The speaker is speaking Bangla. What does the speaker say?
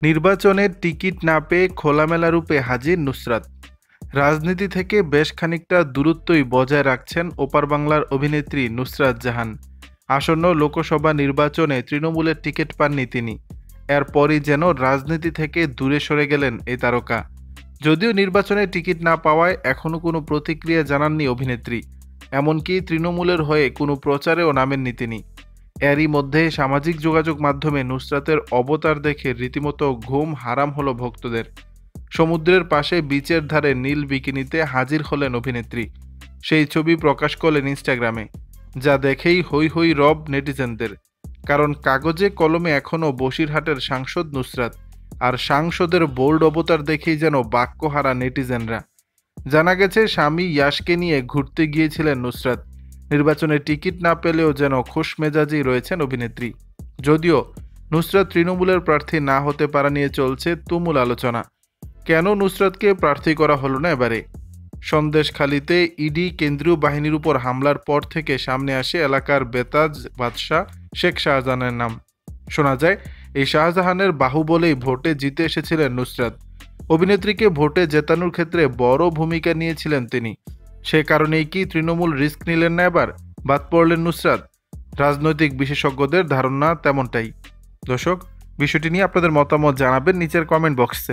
নির্বাচনের টিকিট না পেয়ে খোলামেলা রূপে হাজির নুসরাত। রাজনীতি থেকে বেশ খানিকটা দূরত্বই বজায় রাখছেন ওপার বাংলার অভিনেত্রী নুসরাত জাহান। আসন্ন লোকসভা নির্বাচনে তৃণমূলের টিকিট পাননি তিনি। এরপরই যেন রাজনীতি থেকে দূরে সরে গেলেন এই তারকা। যদিও নির্বাচনে টিকিট না পাওয়ায় এখনও কোনো প্রতিক্রিয়া জানাননি অভিনেত্রী। এমনকি তৃণমূলের হয়ে কোনো প্রচারেও নামেননি তিনি। এরই মধ্যে সামাজিক যোগাযোগ মাধ্যমে নুসরাতের অবতার দেখে রীতিমতো ঘুম হারাম হলো ভক্তদের। সমুদ্রের পাশে বিচের ধারে নীল বিকিনিতে হাজির হলেন অভিনেত্রী। সেই ছবি প্রকাশ করলেন ইনস্টাগ্রামে, যা দেখেই হৈ হৈ রব নেটিজেনদের। কারণ কাগজে কলমে এখনও বসিরহাটের সাংসদ নুসরাত, আর সাংসদের বোল্ড অবতার দেখেই যেন বাক্যহারা নেটিজেনরা। জানা গেছে স্বামী ইয়াশকে নিয়ে ঘুরতে গিয়েছিলেন নুসরাত। নির্বাচনে টিকিট না পেলেও যেন খোশ মেজাজেই রয়েছেন অভিনেত্রী। যদিও নুসরাত তৃণমূলের প্রার্থী না হতে পারা নিয়ে চলছে তুমুল আলোচনা। কেন নুসরাতকে প্রার্থী করা হলো না এবারে? সন্দেশখালিতে ইডি কেন্দ্রীয় বাহিনীর উপর হামলার পর থেকে সামনে আসে এলাকার বেতাজ বাদশাহ শেখ শাহজাহানের নাম। শোনা যায় এই শাহজাহানের বাহুবলেই ভোটে জিতে এসেছিলেন নুসরাত। অভিনেত্রীকে ভোটে জেতানোর ক্ষেত্রে বড় ভূমিকা নিয়েছিলেন তিনি। সে কারণেই কি তৃণমূল রিস্ক নিলেন না এবার, বাদ পড়লেন নুসরাত? রাজনৈতিক বিশেষজ্ঞদের ধারণা তেমনটাই। দর্শক, বিষয়টি নিয়ে আপনাদের মতামত জানাবেন নিচের কমেন্ট বক্সে।